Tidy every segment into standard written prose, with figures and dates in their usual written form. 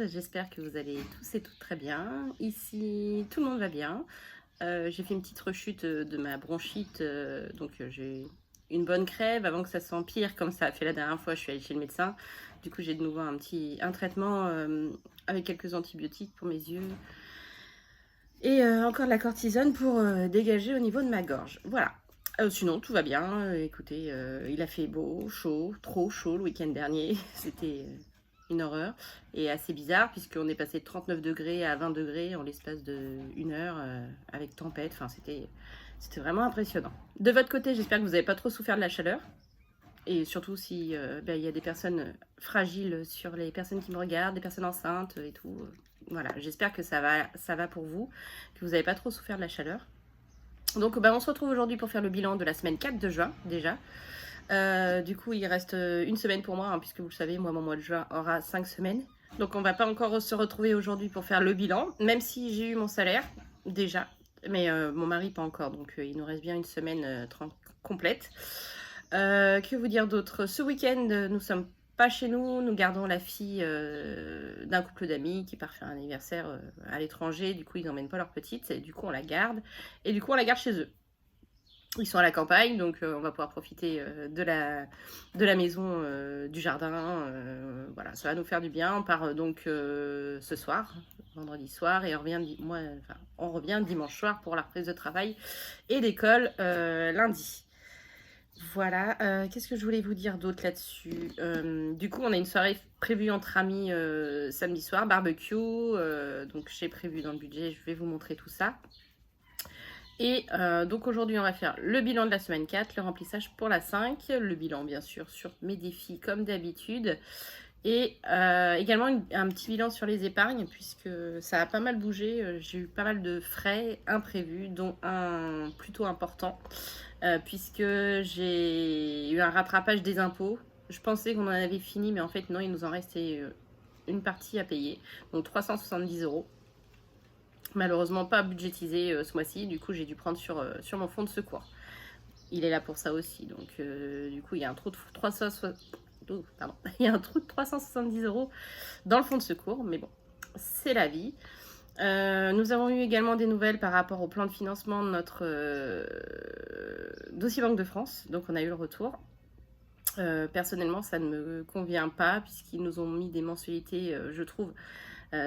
j'espère que vous allez tous et toutes très bien. Ici, tout le monde va bien. J'ai fait une petite rechute de ma bronchite, j'ai une bonne crève avant que ça s'empire comme ça a fait la dernière fois. Je suis allée chez le médecin. Du coup, j'ai de nouveau un traitement avec quelques antibiotiques pour mes yeux et encore de la cortisone pour dégager au niveau de ma gorge. Voilà. Sinon, tout va bien. Écoutez, il a fait beau, chaud, trop chaud le week-end dernier. C'était une horreur et assez bizarre puisqu'on est passé de 39 degrés à 20 degrés en l'espace de une heure avec tempête. Enfin, c'était vraiment impressionnant. De votre côté, j'espère que vous n'avez pas trop souffert de la chaleur. Et surtout si il y a des personnes fragiles sur les personnes qui me regardent, des personnes enceintes et tout. Voilà, j'espère que ça va pour vous, que vous n'avez pas trop souffert de la chaleur. Donc on se retrouve aujourd'hui pour faire le bilan de la semaine 4 de juin déjà. Du coup, il reste une semaine pour moi, hein, puisque vous le savez, moi, mon mois de juin aura 5 semaines. Donc, on va pas encore se retrouver aujourd'hui pour faire le bilan, même si j'ai eu mon salaire, déjà. Mais mon mari, pas encore. Donc, il nous reste bien une semaine complète. Que vous dire d'autre? Ce week-end, nous sommes pas chez nous. Nous gardons la fille d'un couple d'amis qui part faire un anniversaire à l'étranger. Du coup, ils n'emmènent pas leur petite. Et du coup, on la garde. Et du coup, on la garde chez eux. Ils sont à la campagne, donc on va pouvoir profiter de la maison, du jardin. Voilà, ça va nous faire du bien. On part donc ce soir, vendredi soir, et on revient dimanche soir pour la reprise de travail et d'école lundi. Voilà, qu'est-ce que je voulais vous dire d'autre là-dessus? Du coup, on a une soirée prévue entre amis samedi soir, barbecue. Donc j'ai prévu dans le budget, je vais vous montrer tout ça. Et donc aujourd'hui on va faire le bilan de la semaine 4, le remplissage pour la 5, le bilan bien sûr sur mes défis comme d'habitude, et également un petit bilan sur les épargnes puisque ça a pas mal bougé. J'ai eu pas mal de frais imprévus, dont un plutôt important, puisque j'ai eu un rattrapage des impôts. Je pensais qu'on en avait fini, mais en fait non, il nous en restait une partie à payer, donc 370 euros. Malheureusement pas budgétisé ce mois-ci, du coup j'ai dû prendre sur mon fonds de secours. Il est là pour ça aussi, donc du coup il y a un trou de 370 euros dans le fonds de secours, mais bon, c'est la vie. Nous avons eu également des nouvelles par rapport au plan de financement de notre dossier Banque de France, donc on a eu le retour. Personnellement, ça ne me convient pas puisqu'ils nous ont mis des mensualités, je trouve,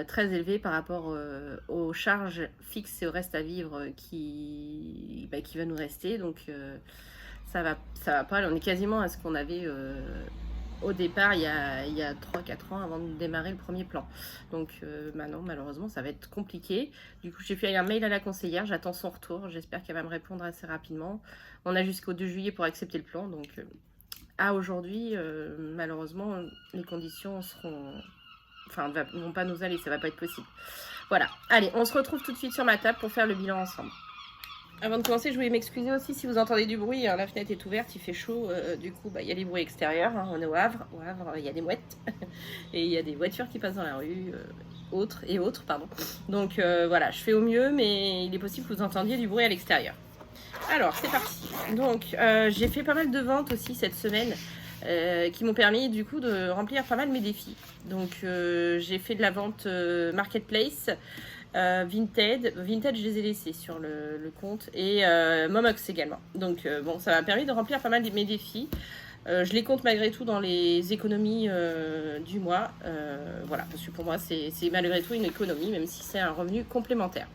très élevées par rapport aux charges fixes et au reste à vivre qui va nous rester. Donc ça va pas. On est quasiment à ce qu'on avait au départ il y a 3-4 ans avant de démarrer le premier plan. Donc non, malheureusement, ça va être compliqué. Du coup, j'ai fait un mail à la conseillère. J'attends son retour. J'espère qu'elle va me répondre assez rapidement. On a jusqu'au 2 juillet pour accepter le plan. Donc à aujourd'hui, malheureusement, les conditions vont pas nous aller, ça va pas être possible. Voilà, allez, on se retrouve tout de suite sur ma table pour faire le bilan ensemble. Avant de commencer, je voulais m'excuser aussi si vous entendez du bruit, hein, la fenêtre est ouverte, il fait chaud, du coup, il y a les bruits extérieurs, hein, on est au Havre, il y a des mouettes, et il y a des voitures qui passent dans la rue, autres, pardon. Donc voilà, je fais au mieux, mais il est possible que vous entendiez du bruit à l'extérieur. Alors, c'est parti. Donc, j'ai fait pas mal de ventes aussi cette semaine qui m'ont permis du coup de remplir pas mal mes défis. Donc, j'ai fait de la vente marketplace, Vinted. Vinted, je les ai laissés sur le compte et Momox également. Donc, ça m'a permis de remplir pas mal de mes défis. Je les compte malgré tout dans les économies du mois. Voilà, parce que pour moi, c'est malgré tout une économie, même si c'est un revenu complémentaire.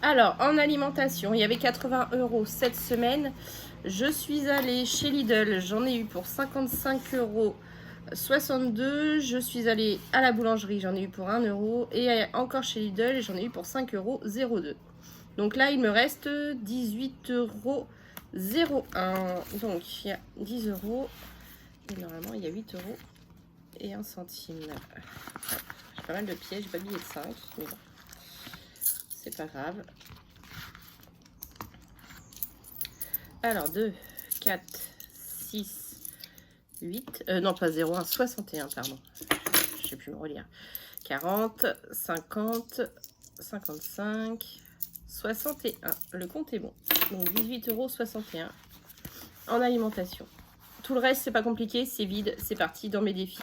Alors, en alimentation, il y avait 80 euros cette semaine. Je suis allée chez Lidl, j'en ai eu pour 55,62 euros. Je suis allée à la boulangerie, j'en ai eu pour 1 euro. Et encore chez Lidl, j'en ai eu pour 5,02 euros. Donc là, il me reste 18,01 euros. Donc, il y a 10 euros. Et normalement, il y a 8 euros et 1 centime. J'ai pas mal de pièges, j'ai pas de billet de 5, mais bon. C'est pas grave. Alors, 2, 4, 6, 8. Non, pas 0, 1, 61, pardon. Je sais plus me relire. 40, 50, 55, 61. Le compte est bon. Donc, 18,61 € en alimentation. Tout le reste, c'est pas compliqué, c'est vide, c'est parti dans mes défis.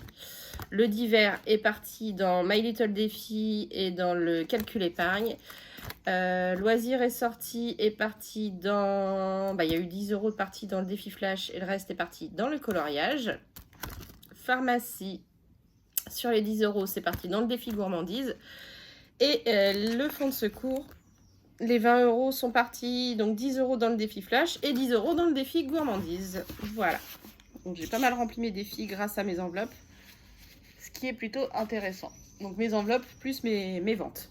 Le d'hiver est parti dans My Little Défi et dans le calcul épargne. Loisir est sorti, est parti dans... il y a eu 10 € de partie dans le défi flash et le reste est parti dans le coloriage. Pharmacie, sur les 10 €, c'est parti dans le défi gourmandise. Et le fonds de secours, les 20 € sont partis, donc 10 € dans le défi flash et 10 € dans le défi gourmandise. Voilà. Donc j'ai pas mal rempli mes défis grâce à mes enveloppes, ce qui est plutôt intéressant. Donc mes enveloppes plus mes ventes.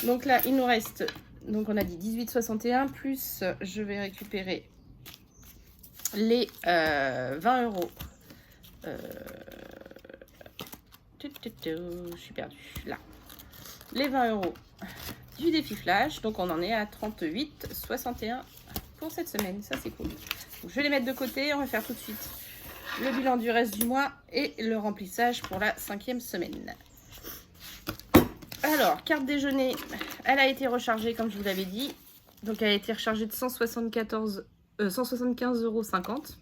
Donc là, il nous reste, donc on a dit 18,61 plus je vais récupérer les 20 €. Je suis perdue. Là. Les 20 € du défi flash. Donc on en est à 38,61 pour cette semaine. Ça, c'est cool. Donc, je vais les mettre de côté. On va faire tout de suite le bilan du reste du mois et le remplissage pour la 5e semaine. Alors, carte déjeuner, elle a été rechargée comme je vous l'avais dit. Donc, elle a été rechargée de 175,50 €.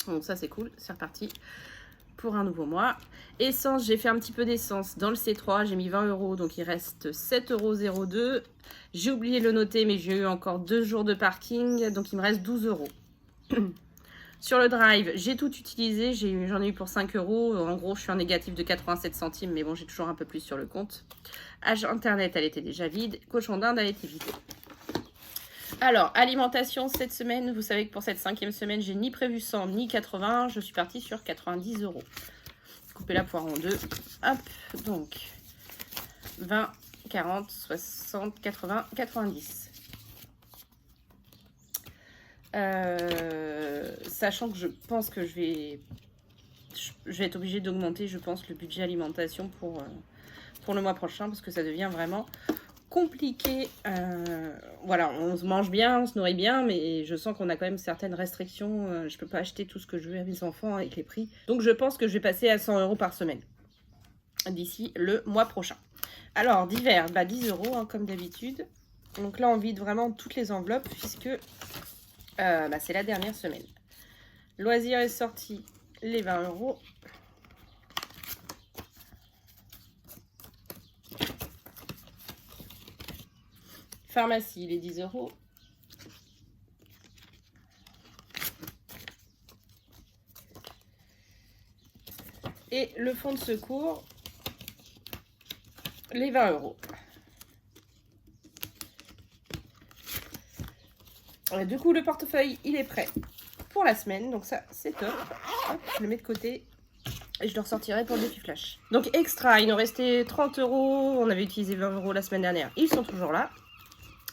Donc, ça, c'est cool. C'est reparti pour un nouveau mois. Essence, j'ai fait un petit peu d'essence dans le C3. J'ai mis 20 €. Donc, il reste 7,02 €. J'ai oublié de le noter, mais j'ai eu encore 2 jours de parking. Donc, il me reste 12 €. Sur le drive, j'ai tout utilisé, j'en ai eu pour 5 €. En gros, je suis en négatif de 87 centimes, mais bon, j'ai toujours un peu plus sur le compte. Internet, elle était déjà vide. Cochon d'Inde, elle était vide. Alors, alimentation, cette semaine, vous savez que pour cette 5e semaine, j'ai ni prévu 100 ni 80. Je suis partie sur 90 €. Couper la poire en deux. Hop, donc 20, 40, 60, 80, 90. Sachant que je pense que je vais être obligée d'augmenter, je pense, le budget alimentation pour le mois prochain, parce que ça devient vraiment compliqué. Voilà, on se mange bien, on se nourrit bien, mais je sens qu'on a quand même certaines restrictions. Je peux pas acheter tout ce que je veux à mes enfants avec les prix. Donc je pense que je vais passer à 100 € par semaine d'ici le mois prochain. Alors, d'hiver, 10 € hein, comme d'habitude. Donc là, on vide vraiment toutes les enveloppes, puisque c'est la dernière semaine. Loisir est sorti, les 20 €. Pharmacie, les 10 €. Et le fonds de secours, les 20 €. Du coup, le portefeuille, il est prêt pour la semaine. Donc ça, c'est top. Hop, je le mets de côté et je le ressortirai pour le défi flash. Donc extra, il nous restait 30 €. On avait utilisé 20 € la semaine dernière. Ils sont toujours là.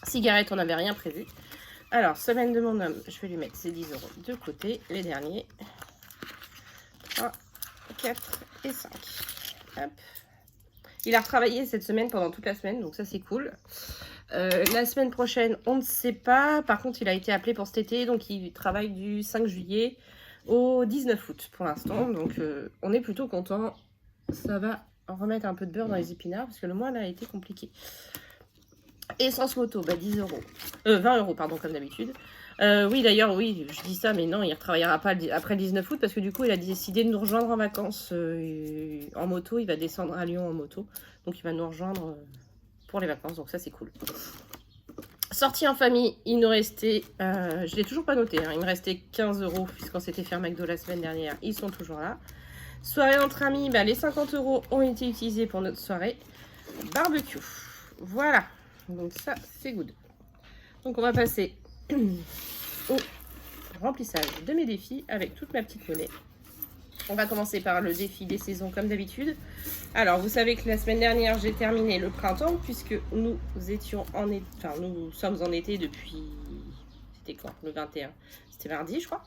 Cigarettes, on n'avait rien prévu. Alors, semaine de mon homme, je vais lui mettre ces 10 € de côté. Les derniers. 3, 4 et 5. Hop. Il a retravaillé cette semaine pendant toute la semaine, donc ça c'est cool. La semaine prochaine, on ne sait pas. Par contre, il a été appelé pour cet été, donc il travaille du 5 juillet au 19 août pour l'instant. Donc on est plutôt content. Ça va remettre un peu de beurre dans les épinards, parce que le mois là a été compliqué. Essence moto, 10 €. 20 €, pardon, comme d'habitude. Oui, d'ailleurs, oui, je dis ça, mais non, il ne retravaillera pas après le 19 août, parce que du coup, il a décidé de nous rejoindre en vacances en moto. Il va descendre à Lyon en moto. Donc, il va nous rejoindre pour les vacances. Donc, ça, c'est cool. Sortie en famille, il nous restait... je ne l'ai toujours pas noté. Hein, il me restait 15 €, puisqu'on s'était fait un McDo la semaine dernière. Ils sont toujours là. Soirée entre amis, les 50 € ont été utilisés pour notre soirée barbecue. Voilà. Donc, ça, c'est good. Donc, on va passer... au remplissage de mes défis avec toute ma petite monnaie. On va commencer par le défi des saisons comme d'habitude. Alors, vous savez que la semaine dernière, j'ai terminé le printemps puisque nous étions en été, enfin, nous sommes en été depuis, c'était quand? Le 21. C'était mardi, je crois.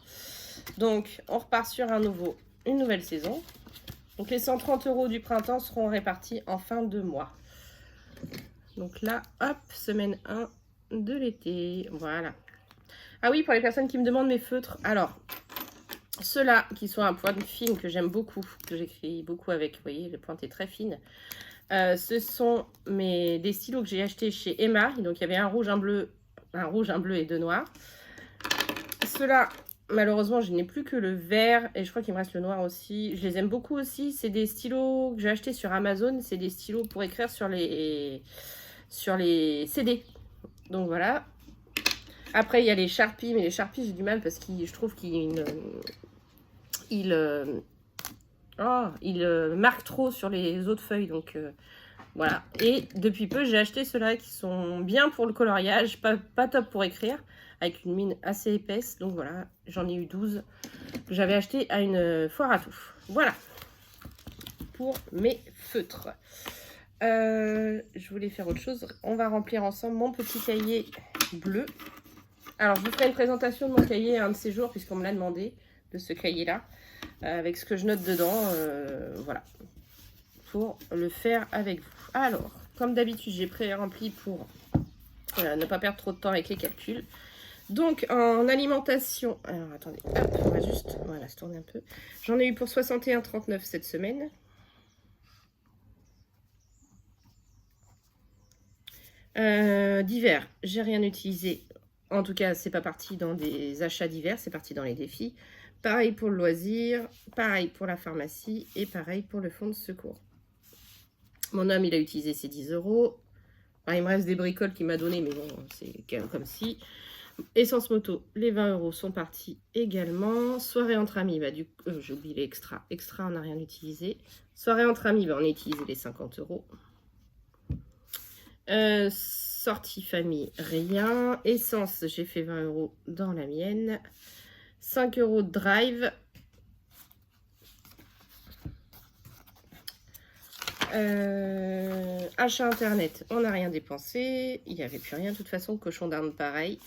Donc, on repart sur une nouvelle saison. Donc, les 130 € du printemps seront répartis en fin de mois. Donc là, hop, semaine 1 de l'été. Voilà. Ah oui, pour les personnes qui me demandent mes feutres. Alors, ceux-là qui sont à pointe fine, que j'aime beaucoup, que j'écris beaucoup avec, vous voyez, la pointe est très fine. Ce sont des stylos que j'ai achetés chez Emma. Donc, il y avait un rouge, un bleu et deux noirs. Ceux-là, malheureusement, je n'ai plus que le vert et je crois qu'il me reste le noir aussi. Je les aime beaucoup aussi. C'est des stylos que j'ai achetés sur Amazon. C'est des stylos pour écrire sur les CD. Donc voilà. Après, il y a les Sharpies, mais les Sharpies, j'ai du mal parce que je trouve qu'ils marquent trop sur les autres feuilles. Donc voilà. Et depuis peu, j'ai acheté ceux-là qui sont bien pour le coloriage, pas top pour écrire, avec une mine assez épaisse. Donc voilà, j'en ai eu 12 que j'avais acheté à une foire à tout. Voilà pour mes feutres. Je voulais faire autre chose. On va remplir ensemble mon petit cahier bleu. Alors, je vous ferai une présentation de mon cahier un de ces jours, puisqu'on me l'a demandé, de ce cahier-là, avec ce que je note dedans. Voilà, pour le faire avec vous. Alors, comme d'habitude, j'ai pré-rempli pour ne pas perdre trop de temps avec les calculs. Donc, en alimentation... Alors, attendez, hop, on va juste voilà, se tourner un peu. J'en ai eu pour 61,39 cette semaine. Divers, j'ai rien utilisé. En tout cas, c'est pas parti dans des achats divers, c'est parti dans les défis. Pareil pour le loisir, pareil pour la pharmacie et pareil pour le fonds de secours. Mon homme, il a utilisé ses 10 €. Enfin, il me reste des bricoles qu'il m'a donné, mais bon, c'est comme si. Essence moto, les 20 € sont partis également. Soirée entre amis, bah, j'ai oublié l'extra. Extra, on n'a rien utilisé. Soirée entre amis, bah, on a utilisé les 50 €. Sortie famille, rien. Essence, j'ai fait 20 € dans la mienne. 5 € de drive. Achat internet, on n'a rien dépensé. Il n'y avait plus rien, de toute façon, cochon d'Inde pareil.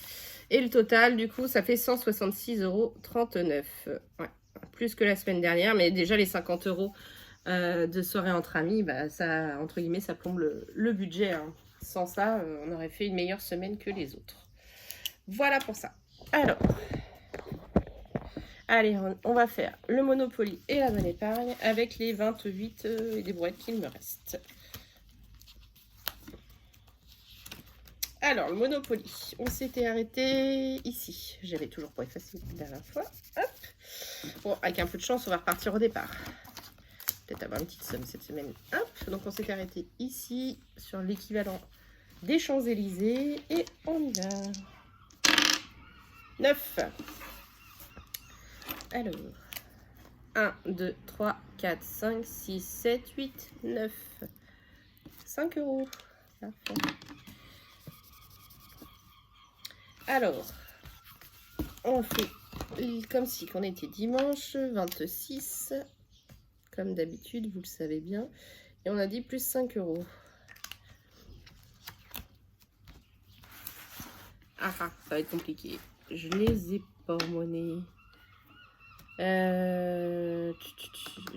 Et le total, du coup, ça fait 166,39 €. Ouais, plus que la semaine dernière, mais déjà les 50 € de soirée entre amis, bah, ça, entre guillemets, ça plombe le budget. Hein. Sans ça, on aurait fait une meilleure semaine que les autres. Voilà pour ça. Alors, allez, on va faire le Monopoly et la bonne épargne avec les 28 et des brouettes qu'il me reste. Alors, le Monopoly, on s'était arrêté ici. J'avais toujours pas effacé la dernière fois. Hop. Bon, avec un peu de chance, on va repartir au départ. Peut-être avoir une petite somme cette semaine. Hop, donc on s'est arrêté ici, sur l'équivalent des Champs-Élysées. Et on y va. 9. Alors, 1, 2, 3, 4, 5, 6, 7, 8, 9. 5 €. Alors, on fait comme si qu'on était dimanche 26, comme d'habitude, vous le savez bien. Et on a dit plus 5 €. Ah, ça va être compliqué. Je les ai pas en monnaie. Je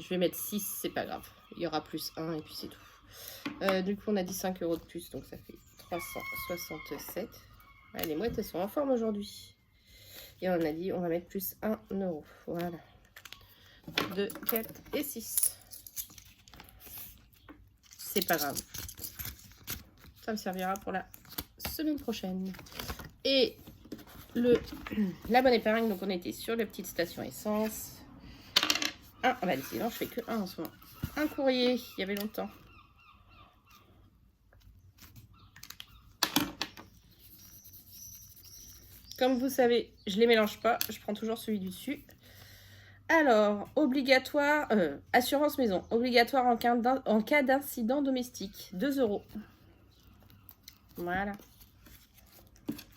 vais mettre 6, c'est pas grave. Il y aura plus 1 et puis c'est tout. Du coup, on a dit 5 € de plus, donc ça fait 367. Ouais, les mouettes, elles sont en forme aujourd'hui. Et on a dit, on va mettre plus 1 €. Voilà. 2, 4 et 6. C'est pas grave. Ça me servira pour la semaine prochaine. Et la bonne épargne, donc on était sur la petite station essence. Bah décidément, je fais que 1 en ce moment. Un courrier, il y avait longtemps. Comme vous savez, je les mélange pas, je prends toujours celui du dessus. Alors, obligatoire, assurance maison, obligatoire en cas d'incident domestique, 2 €. Voilà.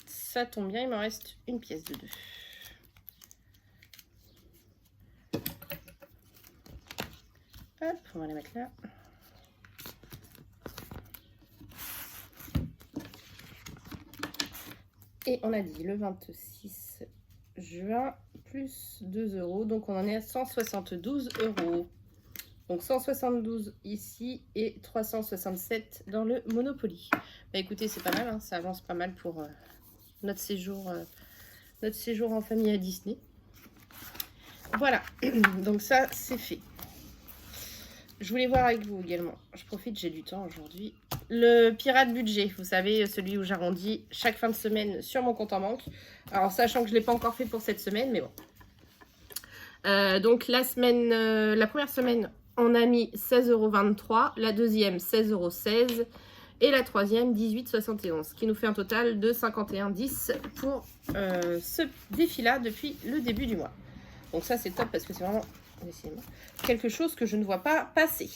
Ça tombe bien, il me reste une pièce de 2. Hop, on va la mettre là. Et on a dit le 26 juin, plus 2 €. Donc, on en est à 172 €. Donc, 172 ici et 367 dans le Monopoly. Bah, écoutez, c'est pas mal. Hein, ça avance pas mal pour notre séjour en famille à Disney. Voilà. Donc, ça, c'est fait. Je voulais voir avec vous également. Je profite, j'ai du temps aujourd'hui. Le pirate budget, vous savez, celui où j'arrondis chaque fin de semaine sur mon compte en banque. Alors, sachant que je ne l'ai pas encore fait pour cette semaine, mais bon, Donc la première semaine, on a mis 16,23 €, la deuxième 16,16 € et la troisième 18,71 €, ce qui nous fait un total de 51,10 € pour ce défi-là depuis le début du mois. Donc ça c'est top parce que c'est vraiment quelque chose que je ne vois pas passer.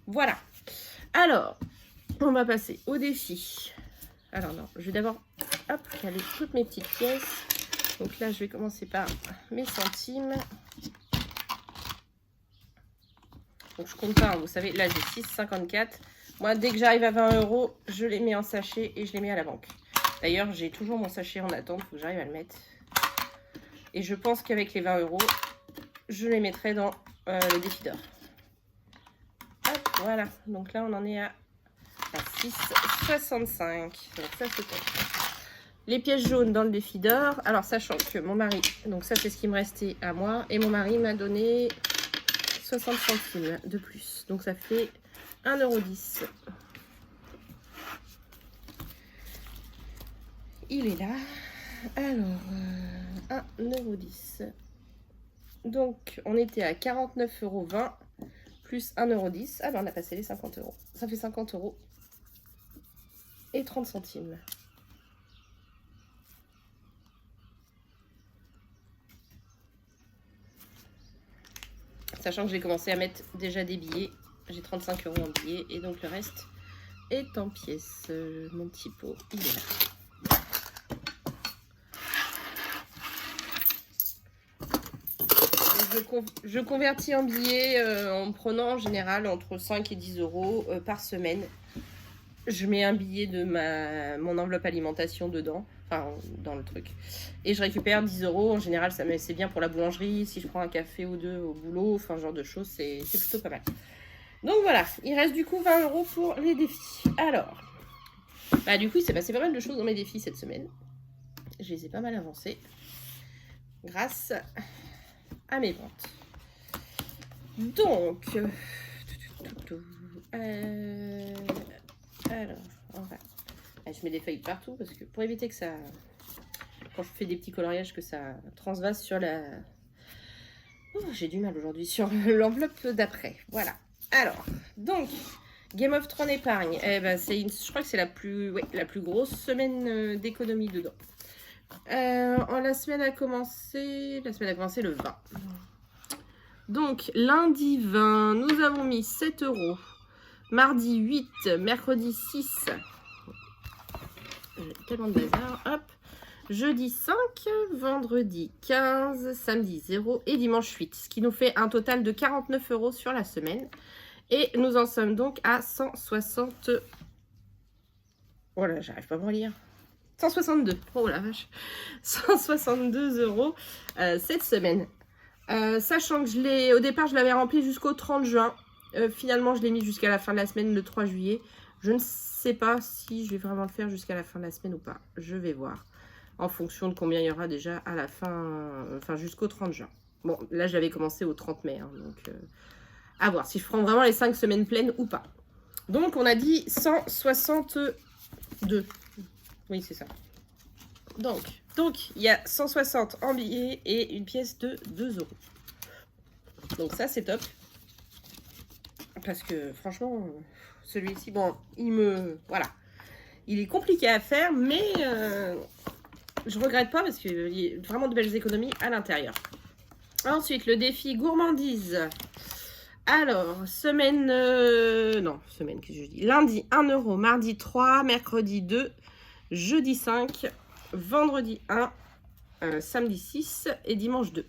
Voilà. Alors, on va passer au défi. Alors non, je vais d'abord caler toutes mes petites pièces. Donc là, je vais commencer par mes centimes. Donc je compte pas, hein, vous savez, là j'ai 6,54. Moi, dès que j'arrive à 20 €, je les mets en sachet et je les mets à la banque. D'ailleurs, j'ai toujours mon sachet en attente, il faut que j'arrive à le mettre. Et je pense qu'avec les 20 €, je les mettrai dans le défi d'or. Voilà, donc là on en est à 6,65. Donc ça c'est top. Les pièces jaunes dans le défi d'or. Alors sachant que mon mari, donc ça c'est ce qui me restait à moi, et mon mari m'a donné 60 centimes de plus. Donc ça fait 1,10 €. Il est là. Alors, 1,10 €. Donc on était à 49,20 € plus 1,10 €. Ah ben on a passé les 50 €. Ça fait 50 € et 30 centimes. Sachant que j'ai commencé à mettre déjà des billets. J'ai 35 € en billets et donc le reste est en pièces. Mon petit pot, il est là. Je convertis en billets en prenant en général entre 5 et 10 € par semaine. Je mets un billet de mon enveloppe alimentation dedans, enfin dans le truc. Et je récupère 10 €. En général, c'est bien pour la boulangerie. Si je prends un café ou deux au boulot, enfin genre de choses, c'est plutôt pas mal. Donc voilà, il reste du coup 20 € pour les défis. Alors, bah du coup, il s'est passé pas mal de choses dans mes défis cette semaine. Je les ai pas mal avancés grâce à mes ventes. Donc, alors, on va... je mets des feuilles partout parce que pour éviter que ça, quand je fais des petits coloriages, que ça transvase sur la... Oh, j'ai du mal aujourd'hui sur l'enveloppe d'après. Voilà. Alors, donc, Game of Thrones épargne. Eh ben, je crois que c'est la plus grosse semaine d'économie dedans. La semaine a commencé le 20. Donc, lundi 20, nous avons mis 7 €. Mardi 8, mercredi 6. Tellement de bazar. Hop. Jeudi 5, vendredi 15, samedi 0 et dimanche 8. Ce qui nous fait un total de 49 € sur la semaine. Et nous en sommes donc à 160... Oh là, j'arrive pas à me relire. 162. Oh la vache. 162 € cette semaine. Sachant que au départ, je l'avais rempli jusqu'au 30 juin. Finalement, je l'ai mis jusqu'à la fin de la semaine, le 3 juillet. Je ne sais pas si je vais vraiment le faire jusqu'à la fin de la semaine ou pas. Je vais voir. En fonction de combien il y aura déjà à la fin, enfin jusqu'au 30 juin. Bon, là, je l'avais commencé au 30 mai. Hein, donc, à voir si je prends vraiment les 5 semaines pleines ou pas. Donc, on a dit 162. Oui, c'est ça. Donc, il y a 160 en billets et une pièce de 2 €. Donc ça, c'est top. Parce que franchement, celui-ci, bon, voilà. Il est compliqué à faire, mais je regrette pas parce qu'il y a vraiment de belles économies à l'intérieur. Ensuite, le défi gourmandise. Alors, semaine, qu'est-ce que je dis? Lundi 1 €, mardi 3, mercredi 2, jeudi 5, vendredi 1, samedi 6 et dimanche 2.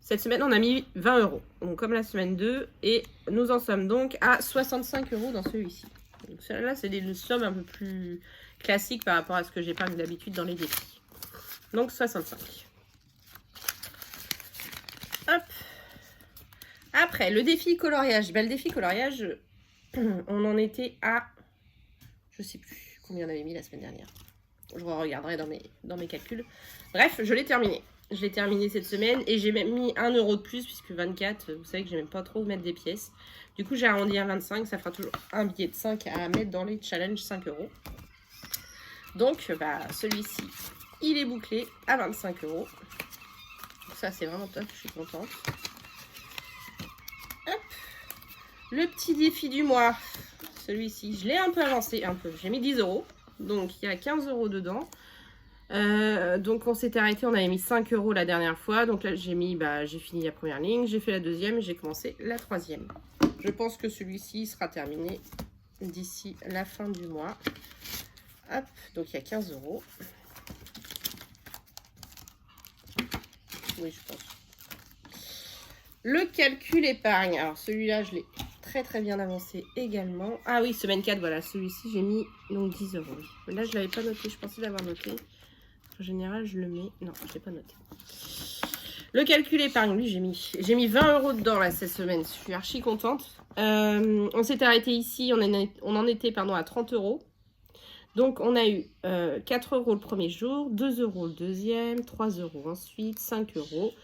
Cette semaine, on a mis 20 €, donc comme la semaine 2, et nous en sommes donc à 65 € dans celui-ci. Donc là, c'est des sommes un peu plus classiques par rapport à ce que j'épargne d'habitude dans les défis. Donc 65. Hop. Après, le défi coloriage. Ben, le défi coloriage, on en était à... Je sais plus combien on avait mis la semaine dernière. Je regarderai dans mes calculs. Bref, je l'ai terminé. Je l'ai terminé cette semaine et j'ai même mis 1 € de plus puisque 24, vous savez que j'aime pas trop mettre des pièces. Du coup, j'ai arrondi à 25, ça fera toujours un billet de 5 à mettre dans les challenges 5 €. Donc, bah, celui-ci, il est bouclé à 25 €. ça c'est vraiment top, je suis contente. Hop. Le petit défi du mois, celui-ci, je l'ai un peu avancé, j'ai mis 10 €, donc il y a 15 € dedans. Donc on s'était arrêté, on avait mis 5 € la dernière fois, donc là j'ai fini la première ligne, j'ai fait la deuxième et j'ai commencé la troisième. Je pense que celui-ci sera terminé d'ici la fin du mois. Hop, donc il y a 15 €. Oui, je pense. Le calcul épargne. Alors celui-là, je l'ai très bien avancé également. Ah oui, semaine 4, voilà. Celui-ci, j'ai mis donc 10 €. Oui. Là, je ne l'avais pas noté. Je pensais l'avoir noté. En général, je le mets. Non, je ne l'ai pas noté. Le calcul épargne, lui, j'ai mis 20 € dedans là, cette semaine. Je suis archi contente. On s'était arrêté ici. On en était à 30 €. Donc, on a eu 4 € le premier jour, 2 € le deuxième, 3 € ensuite, 5 €,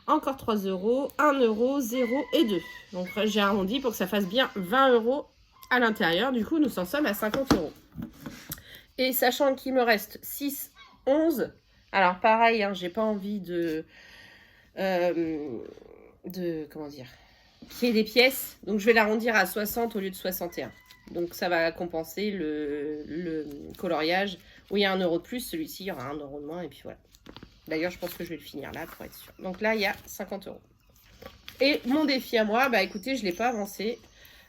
encore 3 €, 1 €, 0 et 2. Donc, j'ai arrondi pour que ça fasse bien 20 € à l'intérieur. Du coup, nous en sommes à 50 €. Et sachant qu'il me reste 6, 11, alors pareil, hein, j'ai pas envie comment dire, qu'il y ait des pièces. Donc, je vais l'arrondir à 60 au lieu de 61. Donc ça va compenser le coloriage où il y a 1 € de plus. Celui-ci, il y aura 1 € de moins. Et puis voilà. D'ailleurs, je pense que je vais le finir là pour être sûr. Donc là, il y a 50 €. Et mon défi à moi, écoutez, je ne l'ai pas avancé.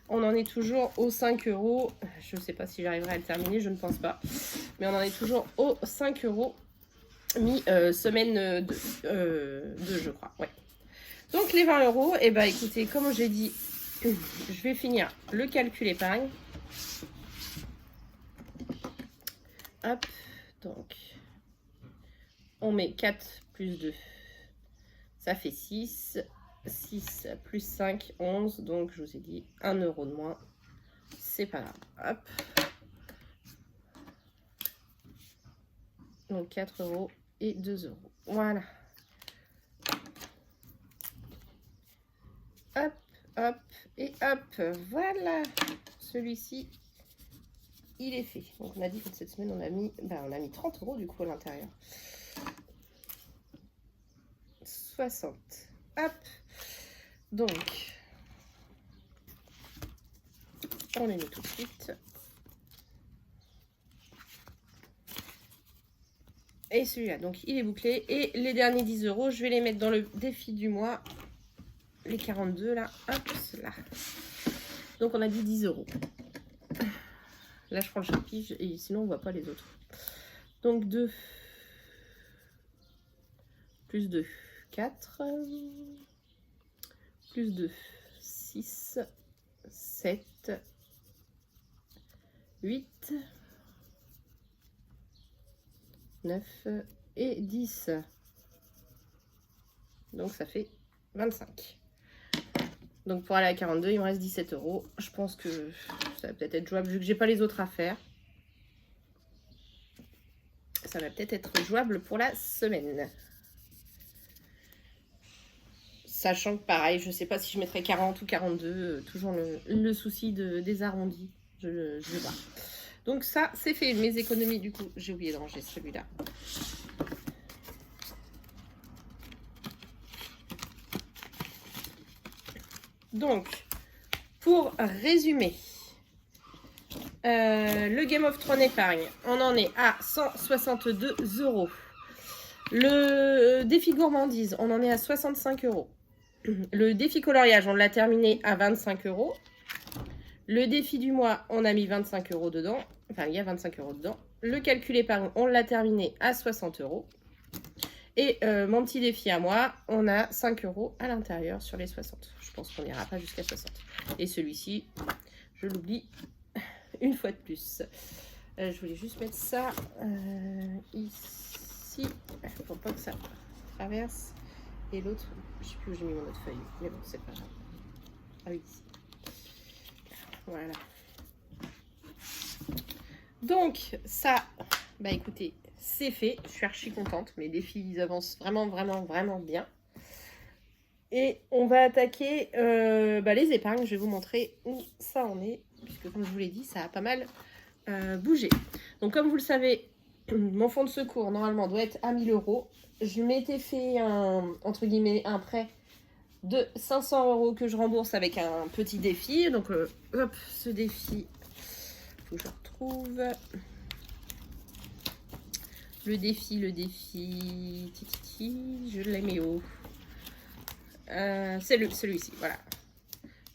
On en est toujours aux 5 €. Je ne sais pas si j'arriverai à le terminer, je ne pense pas. Mais on en est toujours aux 5 € mi-semaine 2, je crois. Ouais. Donc les 20 €, et écoutez, comme j'ai dit, je vais finir le calcul épargne. Hop, donc on met 4 plus 2, ça fait 6. 6 plus 5, 11. Donc je vous ai dit 1 € de moins. C'est pas grave. Hop. Donc 4 € et 2 €. Voilà. Hop, hop et hop. Voilà. Celui-ci, il est fait. Donc on a dit que cette semaine on a mis 30 € du coup à l'intérieur. 60. Hop. Donc on les met tout de suite. Et celui-là, donc il est bouclé. Et les derniers 10 €, je vais les mettre dans le défi du mois. Les 42 là, hop, là. Donc on a dit 10 €. Là je prends le chapitre et sinon on voit pas les autres. Donc 2 plus 2, 4. Plus 2, 6, 7, 8, 9 et 10. Donc ça fait 25. Donc pour aller à 42, il me reste 17 €. Je pense que ça va peut-être être jouable vu que j'ai pas les autres à faire. Ça va peut-être être jouable pour la semaine. Sachant que pareil, je sais pas si je mettrai 40 ou 42, toujours le souci des arrondis. Je vais voir. Donc ça, c'est fait. Mes économies, du coup, j'ai oublié de ranger celui-là. Donc, pour résumer, le Game of Thrones épargne, on en est à 162 €. Le défi gourmandise, on en est à 65 €. Le défi coloriage, on l'a terminé à 25 €. Le défi du mois, on a mis 25 € dedans. Enfin, il y a 25 € dedans. Le calcul épargne, on l'a terminé à 60 €. Et mon petit défi à moi, on a 5 € à l'intérieur sur les 60. Je pense qu'on n'ira pas jusqu'à 60. Et celui-ci, je l'oublie une fois de plus. Je voulais juste mettre ça ici. Pour pas que ça traverse. Et l'autre, je sais plus où j'ai mis mon autre feuille. Mais bon, c'est pas grave. Ah oui, ici. Voilà. Donc, ça, écoutez, c'est fait. Je suis archi contente. Mes défis, ils avancent vraiment bien. Et on va attaquer les épargnes. Je vais vous montrer où ça en est. Puisque, comme je vous l'ai dit, ça a pas mal bougé. Donc, comme vous le savez, Mon fonds de secours, normalement, doit être à 1000 euros. Je m'étais fait entre guillemets, un prêt de 500 euros que je rembourse avec un petit défi. Donc, hop, ce défi, faut que je retrouve. Le défi, je l'ai mis où? C'est celui-ci, voilà.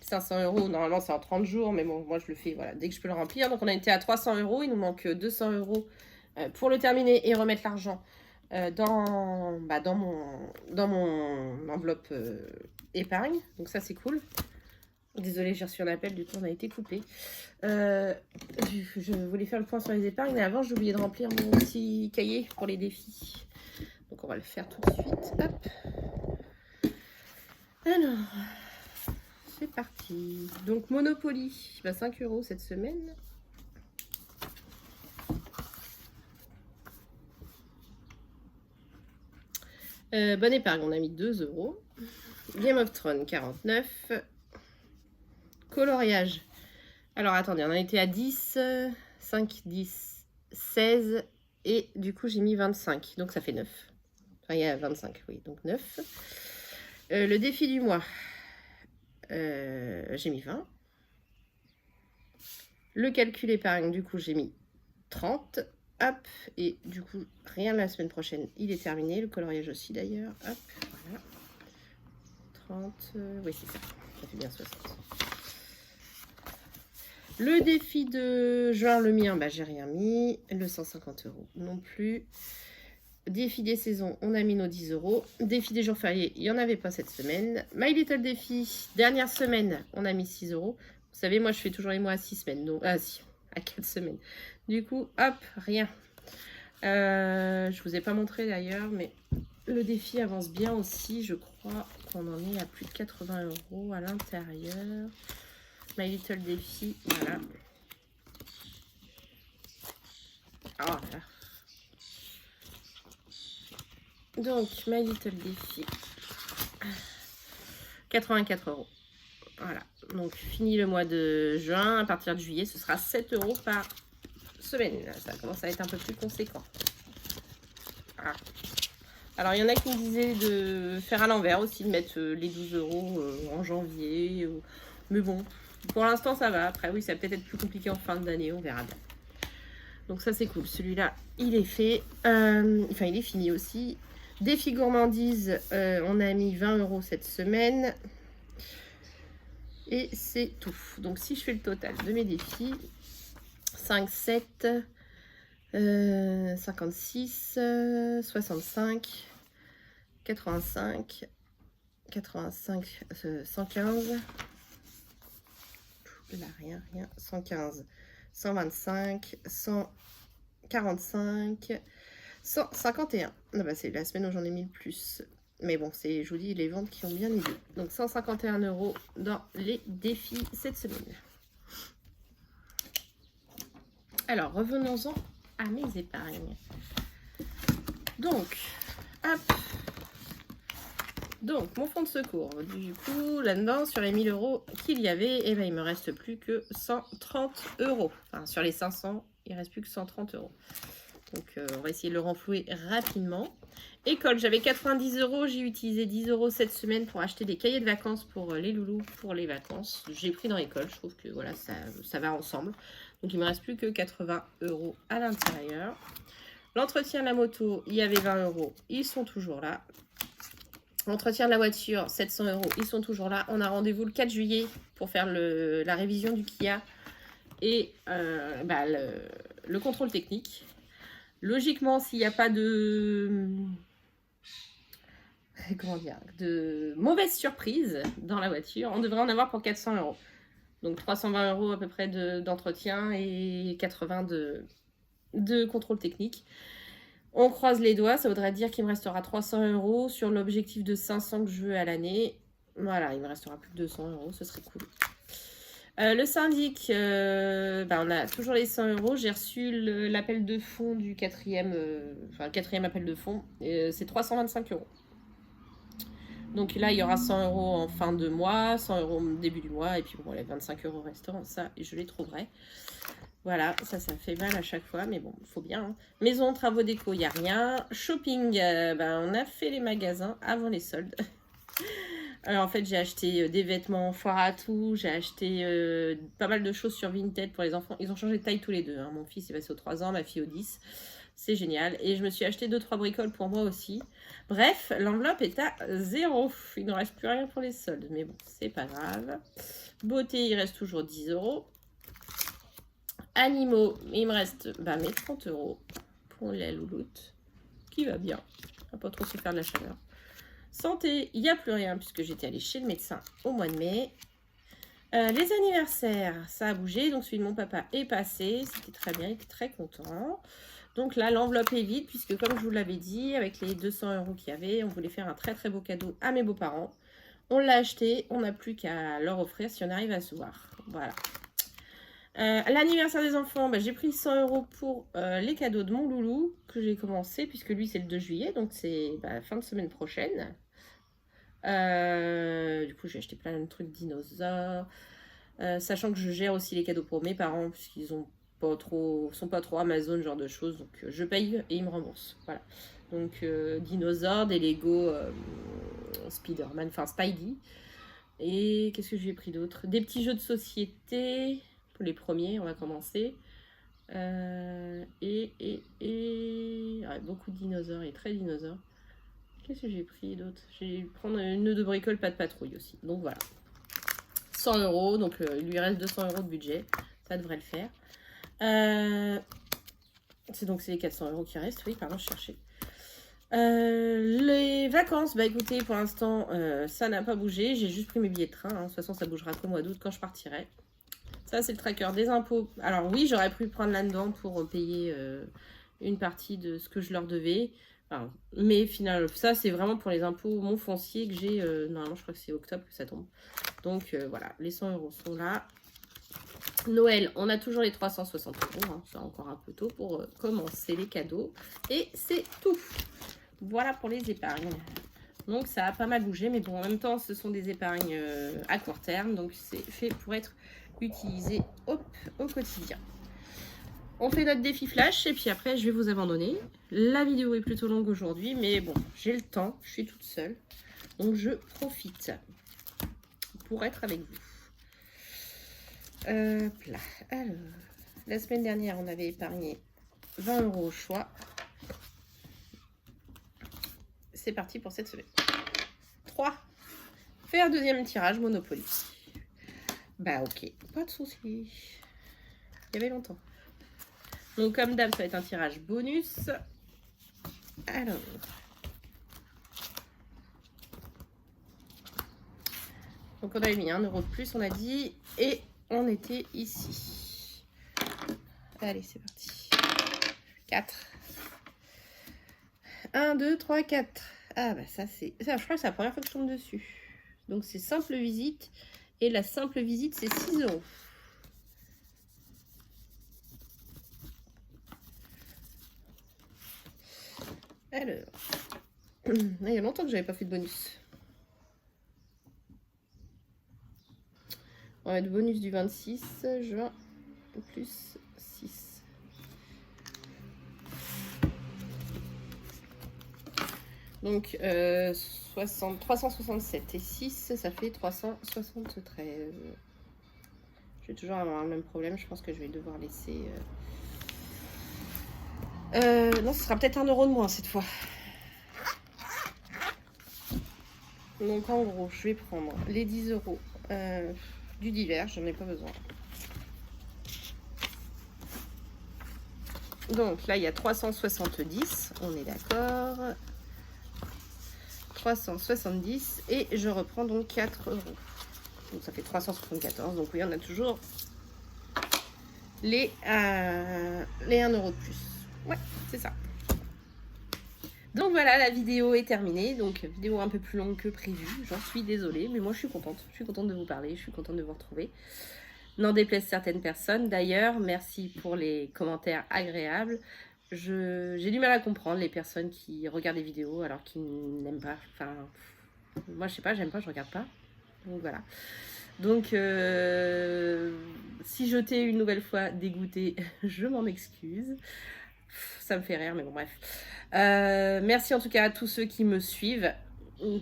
500 euros, normalement c'est en 30 jours, mais bon, moi je le fais voilà, dès que je peux le remplir. Donc on a été à 300 euros, il nous manque 200 euros pour le terminer et remettre l'argent dans mon enveloppe épargne. Donc ça c'est cool. Désolée, j'ai reçu un appel, du coup on a été coupé. Je voulais faire le point sur les épargnes, mais avant j'ai oublié de remplir mon petit cahier pour les défis. Donc on va le faire tout de suite. Hop. Alors, c'est parti. Donc Monopoly, 5 euros cette semaine. Bonne épargne, on a mis 2 euros. Game of Thrones, 49. Coloriage. Alors attendez, on a été à 10, 5, 10, 16 et du coup j'ai mis 25, donc ça fait 9. Enfin il y a 25, oui, donc 9. Le défi du mois, j'ai mis 20. Le calcul épargne, du coup j'ai mis 30. Hop, et du coup rien la semaine prochaine, il est terminé. Le coloriage aussi d'ailleurs. Hop, voilà. 30, oui c'est ça, ça fait bien 60. Le défi de juin, le mien, j'ai rien mis. Le 150 euros non plus. Défi des saisons, on a mis nos 10 euros. Défi des jours fériés, il n'y en avait pas cette semaine. My Little Défi, dernière semaine, on a mis 6 euros. Vous savez, moi, je fais toujours les mois à 6 semaines. Donc, à 4 semaines. Du coup, hop, rien. Je vous ai pas montré d'ailleurs, mais le défi avance bien aussi. Je crois qu'on en est à plus de 80 euros à l'intérieur. My Little Défi, voilà. Oh là. Donc, My Little Défi, 84 euros. Voilà. Donc, fini le mois de juin. À partir de juillet, ce sera 7 euros par semaine. Ça commence à être un peu plus conséquent. Voilà. Alors, il y en a qui me disaient de faire à l'envers aussi, de mettre les 12 euros en janvier. Mais bon, pour l'instant, ça va. Après, oui, ça va peut-être être plus compliqué en fin d'année. On verra bien. Donc, ça, c'est cool. Celui-là, il est fait. Enfin, il est fini aussi. Défi gourmandise, on a mis 20 euros cette semaine. Et c'est tout. Donc, si je fais le total de mes défis, 5, 7, 56, 65, 85, 85, 115. Là, rien, 115, 125, 145, 151. C'est la semaine où j'en ai mis le plus. Mais bon, c'est, je vous dis, les ventes qui ont bien aidé. Donc 151 euros dans les défis cette semaine. Alors, revenons-en à mes épargnes. Donc, hop. Donc, mon fonds de secours. Du coup, là-dedans, sur les 1000 euros qu'il y avait, il me reste plus que 130 euros. Enfin, sur les 500, il ne reste plus que 130 euros. Donc, on va essayer de le renflouer rapidement. École, j'avais 90 euros. J'ai utilisé 10 euros cette semaine pour acheter des cahiers de vacances pour les loulous pour les vacances. J'ai pris dans l'école. Je trouve que voilà, ça va ensemble. Donc, il me reste plus que 80 euros à l'intérieur. L'entretien de la moto, il y avait 20 euros. Ils sont toujours là. L'entretien de la voiture, 700 euros. Ils sont toujours là. On a rendez-vous le 4 juillet pour faire la révision du Kia et le contrôle technique. Logiquement, s'il n'y a pas de mauvaise surprise dans la voiture, on devrait en avoir pour 400 euros. Donc 320 euros à peu près d'entretien et 80 de contrôle technique. On croise les doigts, ça voudrait dire qu'il me restera 300 euros sur l'objectif de 500 que je veux à l'année. Voilà, il me restera plus que 200 euros, ce serait cool. Le syndic, on a toujours les 100 euros. J'ai reçu l'appel de fonds du quatrième appel de fonds. C'est 325 euros. Donc là, il y aura 100 euros en fin de mois, 100 euros au début du mois. Et puis bon, les 25 euros restants, ça, je les trouverai. Voilà, ça fait mal à chaque fois, mais bon, il faut bien. Hein. Maison, travaux déco, il n'y a rien. Shopping, on a fait les magasins avant les soldes. Alors en fait, j'ai acheté des vêtements foire à tout, j'ai acheté pas mal de choses sur Vinted pour les enfants. Ils ont changé de taille tous les deux. Hein. Mon fils est passé aux 3 ans, ma fille aux 10. C'est génial. Et je me suis acheté 2-3 bricoles pour moi aussi. Bref, l'enveloppe est à 0. Il ne reste plus rien pour les soldes. Mais bon, c'est pas grave. Beauté, il reste toujours 10 €. Animaux, il me reste mes 30 € pour la louloute. Qui va bien. On va pas trop se faire de la chaleur. Santé, il n'y a plus rien puisque j'étais allée chez le médecin au mois de mai. Les anniversaires, ça a bougé. Donc celui de mon papa est passé. C'était très bien, il était très content. Donc là, l'enveloppe est vide puisque comme je vous l'avais dit, avec les 200 € qu'il y avait, on voulait faire un très très beau cadeau à mes beaux-parents. On l'a acheté, on n'a plus qu'à leur offrir si on arrive à se voir. Voilà. L'anniversaire des enfants, j'ai pris 100 € pour les cadeaux de mon loulou que j'ai commencé puisque lui c'est le 2 juillet, donc c'est fin de semaine prochaine. Du coup j'ai acheté plein de trucs dinosaures, sachant que je gère aussi les cadeaux pour mes parents puisqu'ils sont pas trop Amazon, genre de choses, donc je paye et ils me remboursent. Voilà, donc dinosaures, des Lego Spider-Man, enfin Spidey. Et qu'est-ce que j'ai pris d'autre? Des petits jeux de société pour les premiers, on va commencer. Ouais, beaucoup de dinosaures et très dinosaures. Qu'est-ce que j'ai pris d'autre? J'ai prendre une ou deux bricoles, pas de patrouille aussi. Donc voilà. 100 €, donc il lui reste 200 € de budget. Ça devrait le faire. C'est les 400 € qui restent. Oui, pardon, je cherchais. Les vacances, écoutez, pour l'instant, ça n'a pas bougé. J'ai juste pris mes billets de train. Hein. De toute façon, ça bougera qu'au mois d'août quand je partirai. Ça, c'est le tracker des impôts. Alors oui, j'aurais pu prendre là-dedans pour payer une partie de ce que je leur devais. Enfin, mais finalement, ça, c'est vraiment pour les impôts, mon foncier que j'ai. Normalement, je crois que c'est octobre que ça tombe. Donc voilà, les 100 € sont là. Noël, on a toujours les 360 €. Hein. C'est encore un peu tôt pour commencer les cadeaux. Et c'est tout. Voilà pour les épargnes. Donc ça a pas mal bougé, mais bon, en même temps, ce sont des épargnes à court terme. Donc c'est fait pour être utilisé au quotidien. On fait notre défi flash et puis après, je vais vous abandonner. La vidéo est plutôt longue aujourd'hui, mais bon, j'ai le temps. Je suis toute seule. Donc je profite pour être avec vous. Là. Alors, la semaine dernière, on avait épargné 20 € au choix. C'est parti pour cette semaine. 3. Faire deuxième tirage Monopoly. Ok, pas de souci. Il y avait longtemps. Donc comme d'hab, ça va être un tirage bonus. Alors. Donc on avait mis 1 € de plus, on a dit. Et on était ici. Allez, c'est parti. 4. 1, 2, 3, 4. Ah ça c'est... Ça, je crois que c'est la première fois que je tombe dessus. Donc c'est simple visite. Et la simple visite, c'est 6 €. Alors. Il y a longtemps que j'avais pas fait de bonus. On va mettre bonus du 26 juin plus 6. Donc 367 et 6, ça fait 373. Je vais toujours avoir le même problème. Je pense que je vais devoir laisser... non, ce sera peut-être 1 € de moins cette fois. Donc en gros, je vais prendre les 10 € du divers, j'en ai pas besoin. Donc là, il y a 370, on est d'accord. 370 et je reprends donc 4 €. Donc ça fait 374. Donc oui, on a toujours les 1 € de plus. Ouais, c'est ça. Donc voilà, la vidéo est terminée. Donc vidéo un peu plus longue que prévu. J'en suis désolée, mais moi je suis contente. Je suis contente de vous parler, je suis contente de vous retrouver. N'en déplaise certaines personnes. D'ailleurs, merci pour les commentaires agréables. J'ai du mal à comprendre les personnes qui regardent des vidéos alors qu'ils n'aiment pas. Enfin, moi je sais pas, j'aime pas, je regarde pas. Donc voilà. Donc, si je t'ai une nouvelle fois dégoûtée, je m'en excuse. Ça me fait rire, mais bon, bref. Merci en tout cas à tous ceux qui me suivent,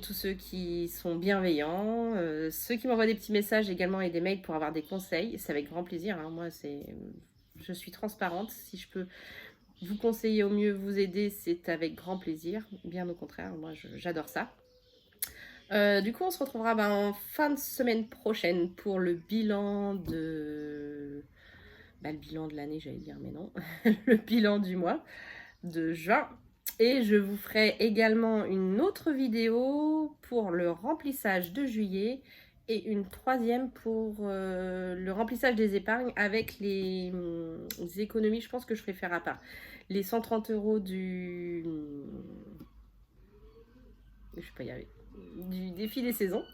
tous ceux qui sont bienveillants, ceux qui m'envoient des petits messages également et des mails pour avoir des conseils. C'est avec grand plaisir. Hein. Moi, je suis transparente. Si je peux vous conseiller au mieux, vous aider, c'est avec grand plaisir. Bien au contraire, moi, j'adore ça. Du coup, on se retrouvera en fin de semaine prochaine pour le bilan de... le bilan de l'année, j'allais dire, mais non. Le bilan du mois de juin. Et je vous ferai également une autre vidéo pour le remplissage de juillet et une troisième pour le remplissage des épargnes avec les économies. Je pense que je ferai faire à part. Les 130 € du... Je sais pas y arriver. Du défi des saisons.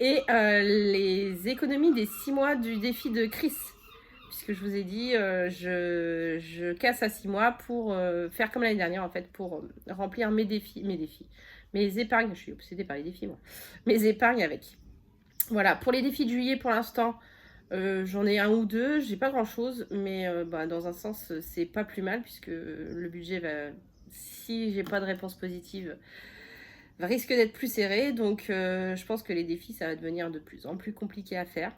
Et les économies des 6 mois du défi de Chris. Puisque je vous ai dit, je casse à 6 mois pour faire comme l'année dernière, en fait, pour remplir mes épargnes. Je suis obsédée par les défis, moi. Mes épargnes avec. Voilà, pour les défis de juillet, pour l'instant, j'en ai un ou deux. J'ai pas grand-chose, mais dans un sens, c'est pas plus mal, puisque le budget va, si j'ai pas de réponse positive, risque d'être plus serré. Donc, je pense que les défis, ça va devenir de plus en plus compliqué à faire.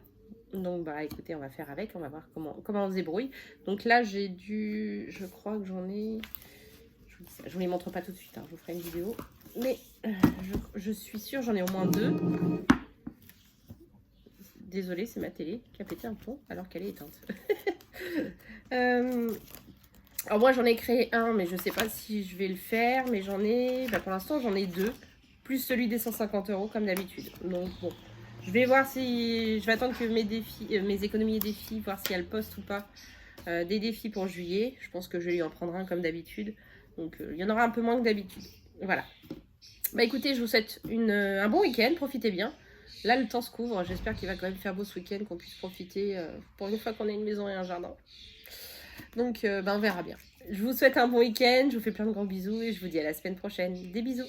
Donc écoutez, on va faire avec, on va voir comment on se débrouille. Donc là je crois que j'en ai, je vous les montre pas tout de suite, hein, je vous ferai une vidéo, mais je suis sûre j'en ai au moins 2. Désolée, c'est ma télé qui a pété un plomb alors qu'elle est éteinte. Alors moi j'en ai créé un, mais je sais pas si je vais le faire, mais j'en ai, pour l'instant j'en ai 2, plus celui des 150 € comme d'habitude. Donc bon. Je vais voir si... Je vais attendre que mes économies et défis, voir si elles postent ou pas des défis pour juillet. Je pense que je vais lui en prendre un comme d'habitude. Donc, il y en aura un peu moins que d'habitude. Voilà. Écoutez, je vous souhaite un bon week-end. Profitez bien. Là, le temps se couvre. J'espère qu'il va quand même faire beau ce week-end, qu'on puisse profiter pour une fois qu'on a une maison et un jardin. Donc, on verra bien. Je vous souhaite un bon week-end. Je vous fais plein de gros bisous et je vous dis à la semaine prochaine. Des bisous.